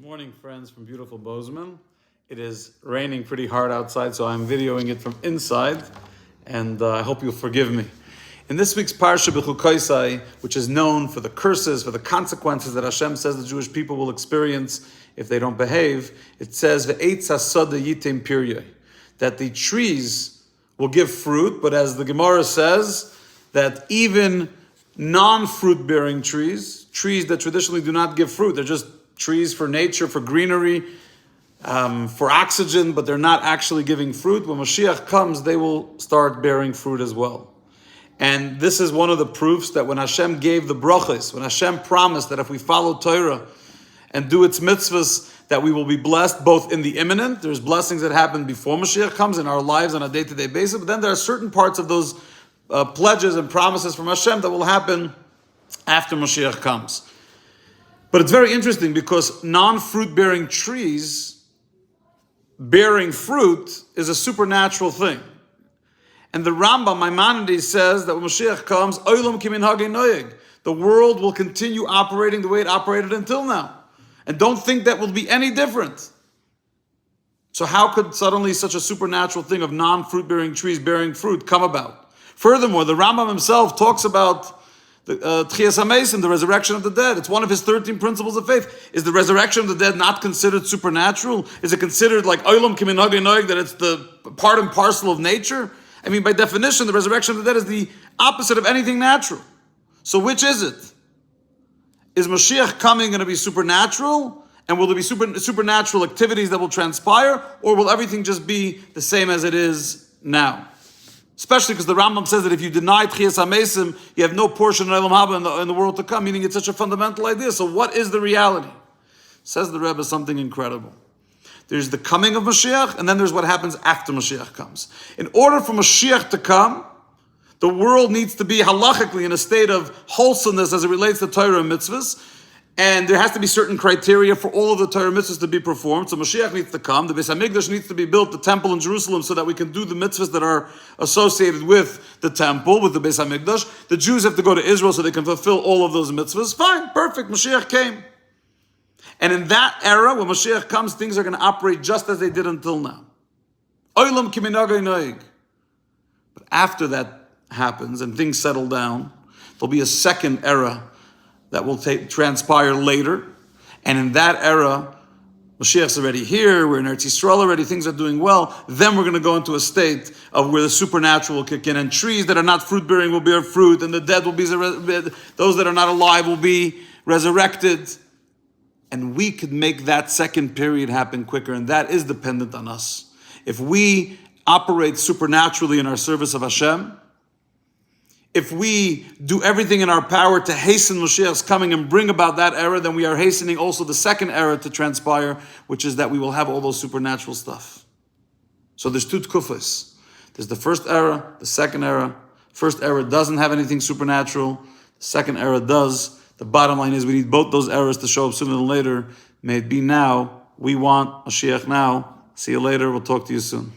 morning, friends, from beautiful Bozeman. It is raining pretty hard outside, so I'm videoing it from inside, and I hope you'll forgive me. In this week's Parsha B'chukoisai, which is known for the curses, for the consequences that Hashem says the Jewish people will experience if they don't behave, it says, Ve'etz hasada yitem piryei, that the trees will give fruit, but as the Gemara says, that even non-fruit-bearing trees that traditionally do not give fruit, they're just trees for nature, for greenery, for oxygen, but they're not actually giving fruit. When Mashiach comes, they will start bearing fruit as well. And this is one of the proofs that when Hashem gave the brachos, when Hashem promised that if we follow Torah and do its mitzvahs, that we will be blessed both in the imminent, there's blessings that happen before Mashiach comes in our lives on a day-to-day basis, but then there are certain parts of those pledges and promises from Hashem that will happen after Mashiach comes. But it's very interesting because non-fruit-bearing trees bearing fruit is a supernatural thing. And the Rambam, Maimonides, says that when Mashiach comes, Olam kimin hagei noyeg, the world will continue operating the way it operated until now. And don't think that will be any different. So how could suddenly such a supernatural thing of non-fruit-bearing trees bearing fruit come about? Furthermore, the Rambam himself talks about the Tchias HaMesim, the resurrection of the dead. It's one of his 13 principles of faith. Is the resurrection of the dead not considered supernatural? Is it considered like Olam kimin hagei noyeg, that it's the part and parcel of nature? I mean, by definition, the resurrection of the dead is the opposite of anything natural. So which is it? Is Mashiach coming going to be supernatural? And will there be supernatural activities that will transpire? Or will everything just be the same as it is now? Especially because the Rambam says that if you deny Tchias HaMesim, you have no portion in Olam Haba in the world to come, meaning it's such a fundamental idea. So what is the reality? Says the Rebbe something incredible. There's the coming of Mashiach, and then there's what happens after Mashiach comes. In order for Mashiach to come, the world needs to be halachically in a state of wholesomeness as it relates to Torah and mitzvahs, and there has to be certain criteria for all of the Torah mitzvahs to be performed. So Mashiach needs to come. The Beis HaMikdash needs to be built, the temple in Jerusalem, so that we can do the mitzvahs that are associated with the temple, with the Beis HaMikdash. The Jews have to go to Israel so they can fulfill all of those mitzvahs. Fine, perfect, Mashiach came. And in that era, when Mashiach comes, things are going to operate just as they did until now. Olam kimin hagei noyeg. But after that happens and things settle down, there'll be a second era that will transpire later. And in that era, Mashiach's already here, we're in Eretz Yisrael already, things are doing well. Then we're going to go into a state of where the supernatural will kick in, and trees that are not fruit-bearing will bear fruit, and the dead will be, those that are not alive will be resurrected. And we could make that second period happen quicker, and that is dependent on us. If we operate supernaturally in our service of Hashem, if we do everything in our power to hasten Mashiach's coming and bring about that era, then we are hastening also the second era to transpire, which is that we will have all those supernatural stuff. So there's two tkufas. There's the first era, the second era. First era doesn't have anything supernatural. The second era does. The bottom line is we need both those eras to show up sooner than later. May it be now. We want Mashiach now. See you later. We'll talk to you soon.